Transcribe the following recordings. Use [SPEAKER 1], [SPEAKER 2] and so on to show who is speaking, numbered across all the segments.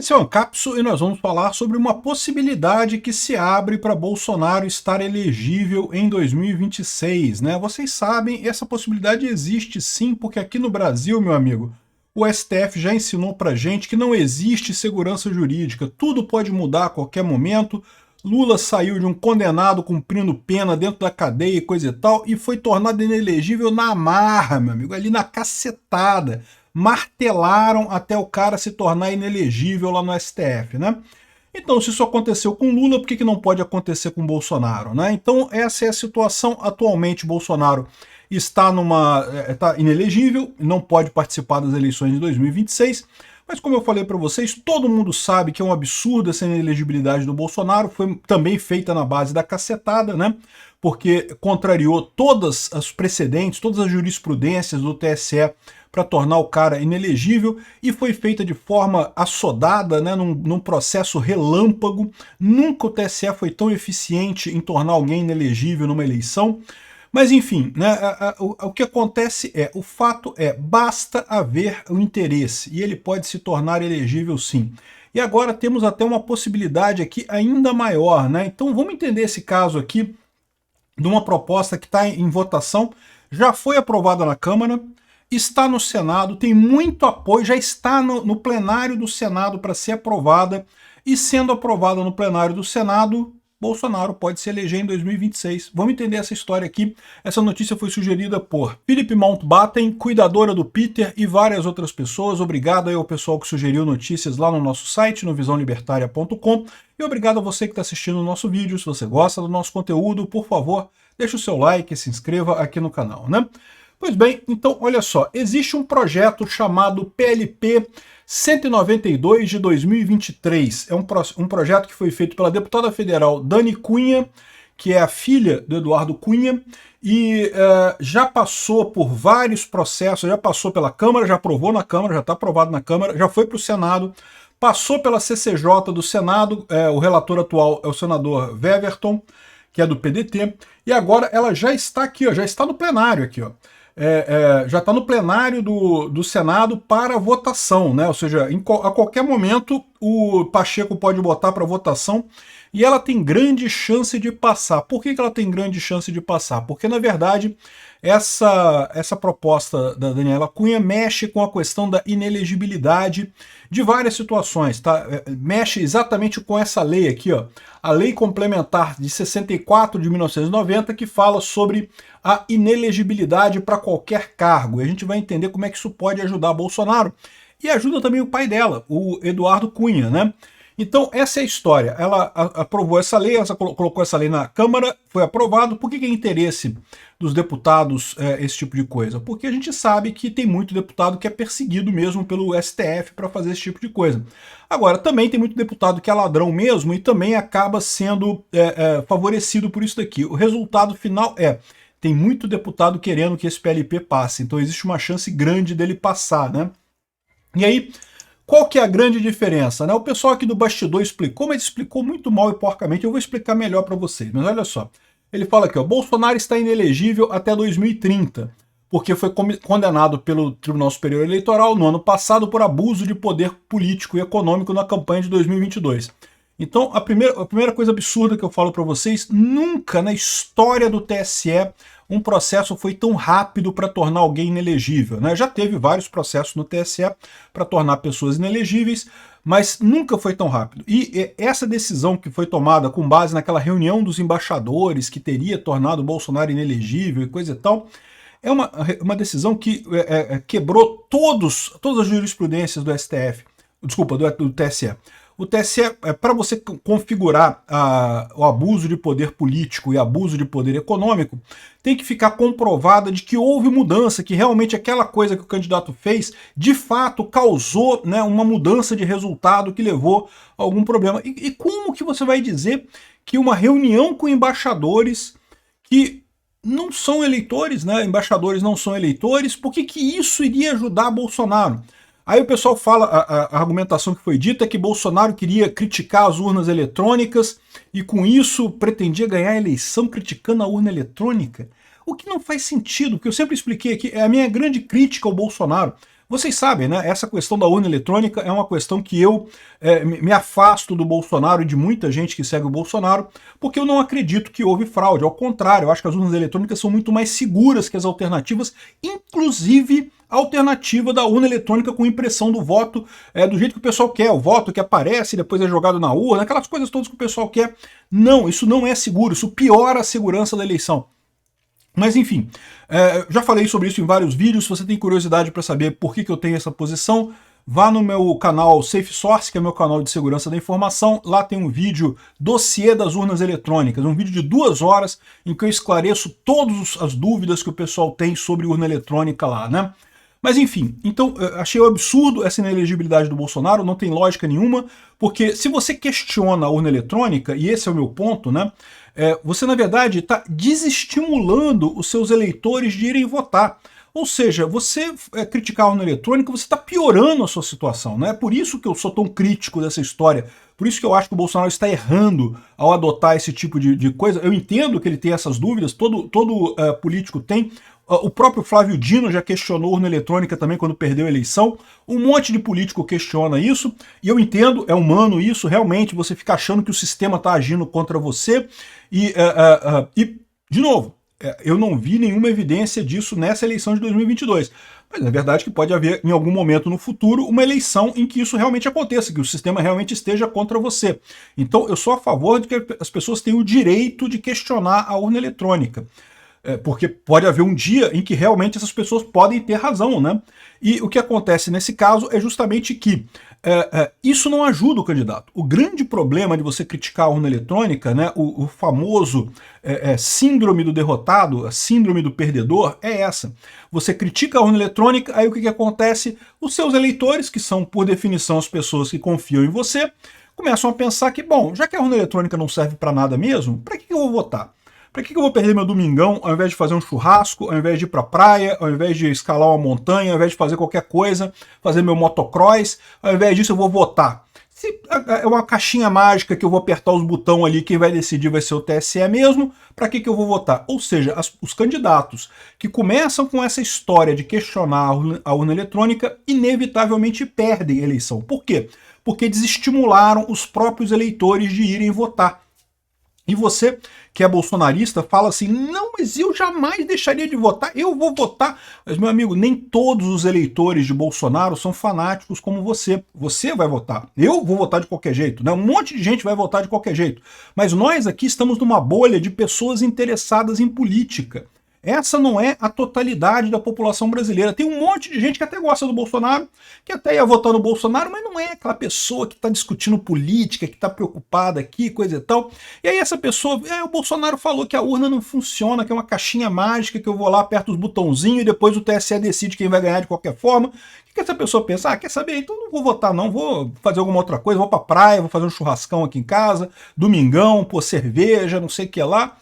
[SPEAKER 1] Esse é o Ancapso e nós vamos falar sobre uma possibilidade que se abre para Bolsonaro estar elegível em 2026, né? Vocês sabem, essa possibilidade existe sim, porque aqui no Brasil, meu amigo, o STF já ensinou para gente que não existe segurança jurídica, tudo pode mudar a qualquer momento. Lula saiu de um condenado cumprindo pena dentro da cadeia e coisa e tal, e foi tornado inelegível na marra, meu amigo, ali na cacetada. Martelaram até o cara se tornar inelegível lá no STF, né? Então, se isso aconteceu com Lula, por que não pode acontecer com Bolsonaro, né? Então, essa é a situação. Atualmente, Bolsonaro está inelegível, não pode participar das eleições de 2026, mas como eu falei para vocês, todo mundo sabe que é um absurdo essa inelegibilidade do Bolsonaro, foi também feita na base da cacetada, né? Porque contrariou todas as precedentes, todas as jurisprudências do TSE para tornar o cara inelegível, e foi feita de forma assodada, né, num processo relâmpago. Nunca o TSE foi tão eficiente em tornar alguém inelegível numa eleição. Mas enfim, né, o que acontece o fato é, basta haver o interesse, e ele pode se tornar elegível sim. E agora temos até uma possibilidade aqui ainda maior, né? Então vamos entender esse caso aqui de uma proposta que está em votação, já foi aprovada na Câmara, está no Senado, tem muito apoio, já está no plenário do Senado para ser aprovada, e sendo aprovada no plenário do Senado, Bolsonaro pode se eleger em 2026. Vamos entender essa história aqui. Essa notícia foi sugerida por Philip Mountbatten, cuidadora do Peter, e várias outras pessoas. Obrigado aí ao pessoal que sugeriu notícias lá no nosso site, no visãolibertaria.com, e obrigado a você que está assistindo o nosso vídeo. Se você gosta do nosso conteúdo, por favor, deixe o seu like e se inscreva aqui no canal, né? Pois bem, então olha só, existe um projeto chamado PLP 192 de 2023. É um projeto que foi feito pela deputada federal Dani Cunha, que é a filha do Eduardo Cunha, e já passou por vários processos, já passou pela Câmara, já aprovou na Câmara, já está aprovado na Câmara, já foi para o Senado, passou pela CCJ do Senado, o relator atual é o senador Weverton, que é do PDT, e agora ela já está aqui, ó, já está no plenário aqui, ó. Já está no plenário do Senado para votação, né? Ou seja, a qualquer momento o Pacheco pode botar para votação, e ela tem grande chance de passar. Por que ela tem grande chance de passar? Porque, na verdade, essa proposta da Daniela Cunha mexe com a questão da inelegibilidade de várias situações, tá? Mexe exatamente com essa lei aqui, ó, a Lei Complementar de 64 de 1990, que fala sobre a inelegibilidade para qualquer cargo. E a gente vai entender como é que isso pode ajudar Bolsonaro, e ajuda também o pai dela, o Eduardo Cunha, né? Então essa é a história. Ela aprovou essa lei, ela colocou essa lei na Câmara, foi aprovado. Por que é interesse dos deputados esse tipo de coisa? Porque a gente sabe que tem muito deputado que é perseguido mesmo pelo STF para fazer esse tipo de coisa. Agora, também tem muito deputado que é ladrão mesmo e também acaba sendo favorecido por isso daqui. O resultado final tem muito deputado querendo que esse PLP passe, então existe uma chance grande dele passar, né? E aí, qual que é a grande diferença, né? O pessoal aqui do bastidor explicou, mas explicou muito mal e porcamente. Eu vou explicar melhor para vocês, mas olha só. Ele fala aqui, ó, Bolsonaro está inelegível até 2030, porque foi condenado pelo Tribunal Superior Eleitoral no ano passado por abuso de poder político e econômico na campanha de 2022. Então, a primeira coisa absurda que eu falo para vocês, nunca na história do TSE um processo foi tão rápido para tornar alguém inelegível, né? Já teve vários processos no TSE para tornar pessoas inelegíveis, mas nunca foi tão rápido. E essa decisão que foi tomada com base naquela reunião dos embaixadores que teria tornado o Bolsonaro inelegível e coisa e tal, é uma decisão que quebrou todas as jurisprudências do STF, desculpa, do TSE. O TSE, para você configurar o abuso de poder político e abuso de poder econômico, tem que ficar comprovada de que houve mudança, que realmente aquela coisa que o candidato fez, de fato, causou, né, uma mudança de resultado que levou a algum problema. E como que você vai dizer que uma reunião com embaixadores que não são eleitores, né, embaixadores não são eleitores, por que isso iria ajudar Bolsonaro? Aí o pessoal fala, a argumentação que foi dita é que Bolsonaro queria criticar as urnas eletrônicas e com isso pretendia ganhar a eleição criticando a urna eletrônica. O que não faz sentido, porque eu sempre expliquei aqui, é a minha grande crítica ao Bolsonaro. Vocês sabem, né? Essa questão da urna eletrônica é uma questão que eu me afasto do Bolsonaro e de muita gente que segue o Bolsonaro, porque eu não acredito que houve fraude. Ao contrário, eu acho que as urnas eletrônicas são muito mais seguras que as alternativas, inclusive a alternativa da urna eletrônica com impressão do voto do jeito que o pessoal quer, o voto que aparece, depois é jogado na urna, aquelas coisas todas que o pessoal quer. Não, isso não é seguro, isso piora a segurança da eleição. Mas enfim, já falei sobre isso em vários vídeos. Se você tem curiosidade para saber por que eu tenho essa posição, vá no meu canal Safe Source, que é meu canal de segurança da informação. Lá tem um vídeo dossiê das urnas eletrônicas, um vídeo de 2 horas em que eu esclareço todas as dúvidas que o pessoal tem sobre urna eletrônica lá, né? Mas enfim, então achei um absurdo essa inelegibilidade do Bolsonaro, não tem lógica nenhuma, porque se você questiona a urna eletrônica, e esse é o meu ponto, né? Você, na verdade, está desestimulando os seus eleitores de irem votar. Ou seja, você criticar a urna eletrônica, você está piorando a sua situação. Né? É por isso que eu sou tão crítico dessa história. Por isso que eu acho que o Bolsonaro está errando ao adotar esse tipo de coisa. Eu entendo que ele tem essas dúvidas, todo político tem. O próprio Flávio Dino já questionou a urna eletrônica também quando perdeu a eleição. Um monte de político questiona isso, e eu entendo, é humano isso, realmente, você fica achando que o sistema está agindo contra você. E de novo, eu não vi nenhuma evidência disso nessa eleição de 2022. Mas é verdade que pode haver, em algum momento no futuro, uma eleição em que isso realmente aconteça, que o sistema realmente esteja contra você. Então, eu sou a favor de que as pessoas tenham o direito de questionar a urna eletrônica. Porque pode haver um dia em que realmente essas pessoas podem ter razão, né? E o que acontece nesse caso é justamente que isso não ajuda o candidato. O grande problema de você criticar a urna eletrônica, né, o famoso síndrome do derrotado, a síndrome do perdedor, é essa. Você critica a urna eletrônica, aí o que acontece? Os seus eleitores, que são, por definição, as pessoas que confiam em você, começam a pensar que, bom, já que a urna eletrônica não serve para nada mesmo, para que eu vou votar? Para que eu vou perder meu domingão ao invés de fazer um churrasco, ao invés de ir para a praia, ao invés de escalar uma montanha, ao invés de fazer qualquer coisa, fazer meu motocross, ao invés disso eu vou votar? Se é uma caixinha mágica que eu vou apertar os botões ali, quem vai decidir vai ser o TSE mesmo, para que eu vou votar? Ou seja, os candidatos que começam com essa história de questionar a urna eletrônica, inevitavelmente perdem a eleição. Por quê? Porque desestimularam os próprios eleitores de irem votar. E você, que é bolsonarista, fala assim, não, mas eu jamais deixaria de votar, eu vou votar. Mas, meu amigo, nem todos os eleitores de Bolsonaro são fanáticos como você. Você vai votar. Eu vou votar de qualquer jeito, né? Um monte de gente vai votar de qualquer jeito. Mas nós aqui estamos numa bolha de pessoas interessadas em política. Essa não é a totalidade da população brasileira. Tem um monte de gente que até gosta do Bolsonaro, que até ia votar no Bolsonaro, mas não é aquela pessoa que está discutindo política, que está preocupada aqui, coisa e tal. E aí essa pessoa, o Bolsonaro falou que a urna não funciona, que é uma caixinha mágica, que eu vou lá, aperto os botãozinhos e depois o TSE decide quem vai ganhar de qualquer forma. O que essa pessoa pensa? Ah, quer saber? Então não vou votar não, vou fazer alguma outra coisa, vou pra praia, vou fazer um churrascão aqui em casa, domingão, pôr cerveja, não sei o que lá.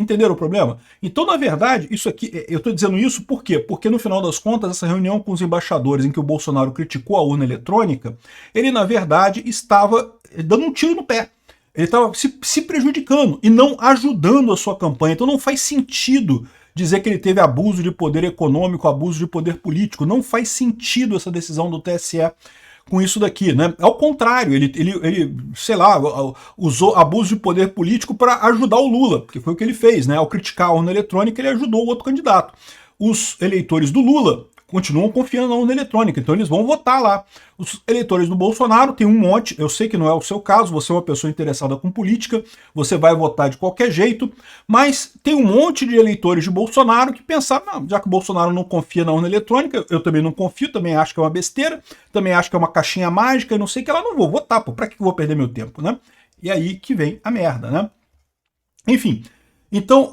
[SPEAKER 1] Entenderam o problema? Então, na verdade, isso aqui, eu estou dizendo isso por quê? Porque no final das contas, essa reunião com os embaixadores em que o Bolsonaro criticou a urna eletrônica, ele na verdade estava dando um tiro no pé. Ele estava se prejudicando e não ajudando a sua campanha. Então não faz sentido dizer que ele teve abuso de poder econômico, abuso de poder político. Não faz sentido essa decisão do TSE com isso daqui, né? Ao contrário, ele sei lá, usou abuso de poder político para ajudar o Lula, porque foi o que ele fez, né? Ao criticar a urna eletrônica, ele ajudou o outro candidato. Os eleitores do Lula continuam confiando na urna eletrônica, então eles vão votar lá. Os eleitores do Bolsonaro tem um monte, eu sei que não é o seu caso, você é uma pessoa interessada com política, você vai votar de qualquer jeito, mas tem um monte de eleitores de Bolsonaro que pensaram, não, já que o Bolsonaro não confia na urna eletrônica, eu também não confio, também acho que é uma besteira, também acho que é uma caixinha mágica, e não sei o que lá, não vou votar, pô, pra que eu vou perder meu tempo, né? E aí que vem a merda, né? Enfim, então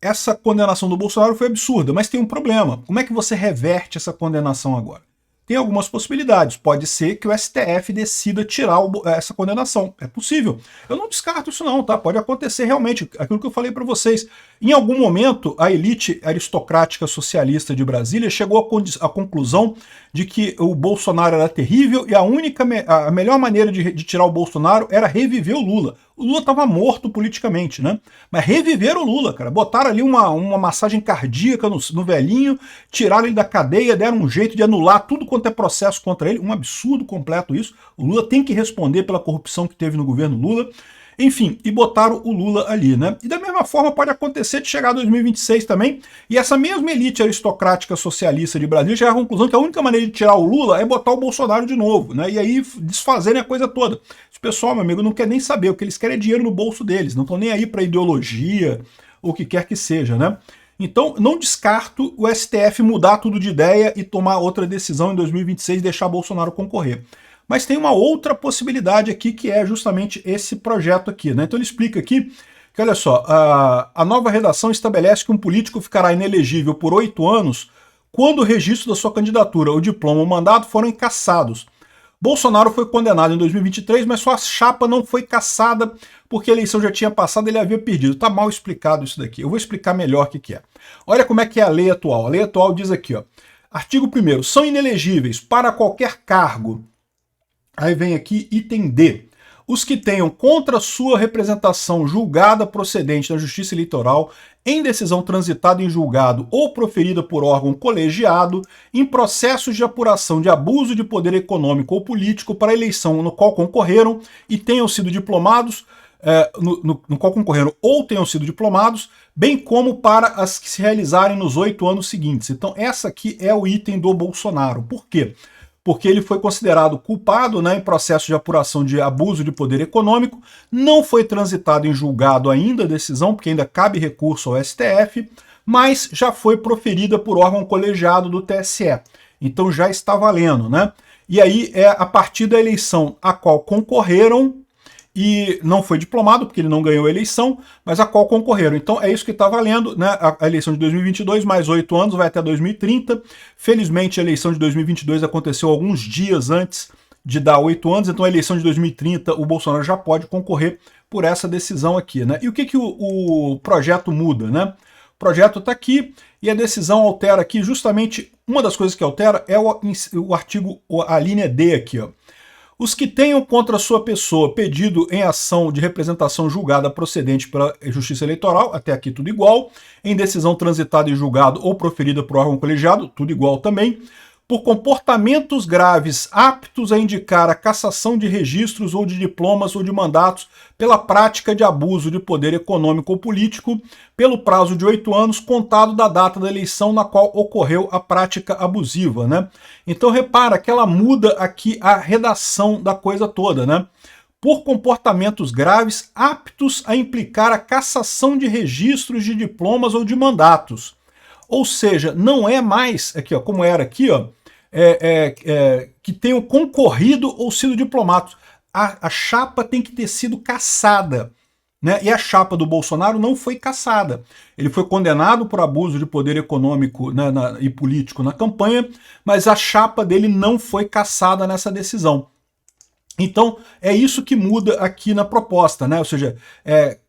[SPEAKER 1] essa condenação do Bolsonaro foi absurda, mas tem um problema. Como é que você reverte essa condenação agora? Tem algumas possibilidades. Pode ser que o STF decida tirar essa condenação. É possível. Eu não descarto isso não, tá? Pode acontecer realmente, aquilo que eu falei para vocês. Em algum momento, a elite aristocrática socialista de Brasília chegou à conclusão de que o Bolsonaro era terrível e a melhor maneira de tirar o Bolsonaro era reviver o Lula. O Lula estava morto politicamente, né? Mas reviveram o Lula, cara. Botaram ali uma massagem cardíaca no velhinho, tiraram ele da cadeia, deram um jeito de anular tudo quanto é processo contra ele. Um absurdo completo isso. O Lula tem que responder pela corrupção que teve no governo Lula. Enfim, e botaram o Lula ali, né? E da mesma forma pode acontecer de chegar a 2026 também, e essa mesma elite aristocrática socialista de Brasília chegar à conclusão que a única maneira de tirar o Lula é botar o Bolsonaro de novo, né? E aí desfazerem a coisa toda. Esse pessoal, meu amigo, não quer nem saber, o que eles querem é dinheiro no bolso deles, não estão nem aí para ideologia, ou o que quer que seja, né? Então, não descarto o STF mudar tudo de ideia e tomar outra decisão em 2026 e deixar Bolsonaro concorrer. Mas tem uma outra possibilidade aqui, que é justamente esse projeto aqui, né? Então ele explica aqui que, olha só, a nova redação estabelece que um político ficará inelegível por 8 anos quando o registro da sua candidatura, o diploma ou o mandato forem cassados. Bolsonaro foi condenado em 2023, mas sua chapa não foi cassada porque a eleição já tinha passado e ele havia perdido. Tá mal explicado isso daqui. Eu vou explicar melhor o que é. Olha como é que é a lei atual. A lei atual diz aqui, ó, artigo 1º, são inelegíveis para qualquer cargo. Aí vem aqui item D. Os que tenham contra sua representação julgada procedente na Justiça Eleitoral, em decisão transitada em julgado ou proferida por órgão colegiado, em processos de apuração de abuso de poder econômico ou político para a eleição no qual concorreram e tenham sido diplomados, no qual concorreram ou tenham sido diplomados, bem como para as que se realizarem nos 8 anos seguintes. Então essa aqui é o item do Bolsonaro. Por quê? Porque ele foi considerado culpado, né, em processo de apuração de abuso de poder econômico, não foi transitado em julgado ainda a decisão, porque ainda cabe recurso ao STF, mas já foi proferida por órgão colegiado do TSE. Então já está valendo, né? E aí é a partir da eleição a qual concorreram, e não foi diplomado, porque ele não ganhou a eleição, mas a qual concorreram. Então é isso que está valendo, né? A eleição de 2022, mais 8 anos, vai até 2030. Felizmente a eleição de 2022 aconteceu alguns dias antes de dar 8 anos, então a eleição de 2030 o Bolsonaro já pode concorrer por essa decisão aqui, né? E o que o projeto muda, né? O projeto está aqui e a decisão altera aqui, justamente uma das coisas que altera é o artigo, a linha D aqui, ó. Os que tenham contra sua pessoa pedido em ação de representação julgada procedente pela Justiça Eleitoral, até aqui tudo igual, em decisão transitada em julgado ou proferida por órgão colegiado, tudo igual também, por comportamentos graves aptos a indicar a cassação de registros ou de diplomas ou de mandatos pela prática de abuso de poder econômico ou político, pelo prazo de 8 anos, contado da data da eleição na qual ocorreu a prática abusiva, né? Então repara que ela muda aqui a redação da coisa toda, né? Por comportamentos graves aptos a implicar a cassação de registros de diplomas ou de mandatos. Ou seja, não é mais, aqui, ó, como era aqui, ó, que tenham concorrido ou sido diplomados. A chapa tem que ter sido cassada, né? E a chapa do Bolsonaro não foi cassada. Ele foi condenado por abuso de poder econômico, né, e político na campanha, mas a chapa dele não foi cassada nessa decisão. Então, é isso que muda aqui na proposta, né? Ou seja,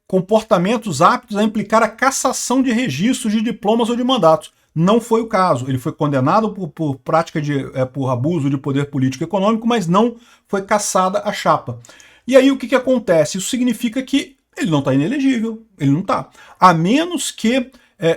[SPEAKER 1] comportamentos aptos a implicar a cassação de registros de diplomas ou de mandatos. Não foi o caso. Ele foi condenado por prática por abuso de poder político e econômico, mas não foi cassada a chapa. E aí o que acontece? Isso significa que ele não está inelegível. Ele não está. A menos que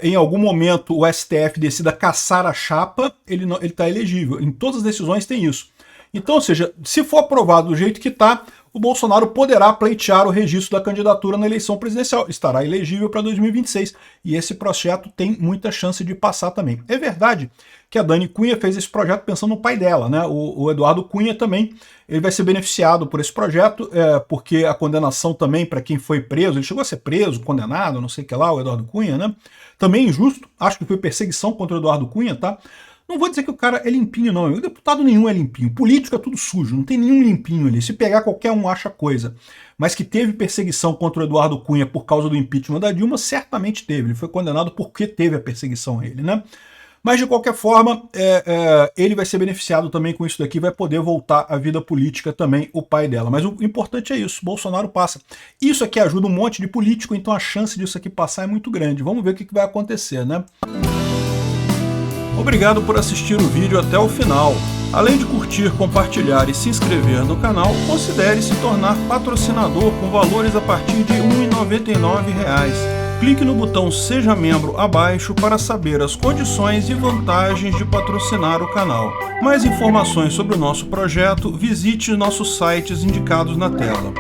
[SPEAKER 1] em algum momento o STF decida cassar a chapa, ele está elegível. Em todas as decisões tem isso. Então, ou seja, se for aprovado do jeito que está, o Bolsonaro poderá pleitear o registro da candidatura na eleição presidencial. Estará elegível para 2026. E esse projeto tem muita chance de passar também. É verdade que a Dani Cunha fez esse projeto pensando no pai dela, né? O Eduardo Cunha também, ele vai ser beneficiado por esse projeto, porque a condenação também para quem foi preso, ele chegou a ser preso, condenado, não sei o que lá, o Eduardo Cunha, né? Também injusto, acho que foi perseguição contra o Eduardo Cunha, tá? Não vou dizer que o cara é limpinho, não. O deputado nenhum é limpinho. Político é tudo sujo, não tem nenhum limpinho ali. Se pegar, qualquer um acha coisa. Mas que teve perseguição contra o Eduardo Cunha por causa do impeachment da Dilma, certamente teve. Ele foi condenado porque teve a perseguição a ele, né? Mas, de qualquer forma, ele vai ser beneficiado também com isso daqui, vai poder voltar à vida política também, o pai dela. Mas o importante é isso, Bolsonaro passa. Isso aqui ajuda um monte de político, então a chance disso aqui passar é muito grande. Vamos ver o que vai acontecer, né? Obrigado por assistir o vídeo até o final. Além de curtir, compartilhar e se inscrever no canal, considere se tornar patrocinador com valores a partir de R$ 1,99. Clique no botão Seja Membro abaixo para saber as condições e vantagens de patrocinar o canal. Mais informações sobre o nosso projeto, visite nossos sites indicados na tela.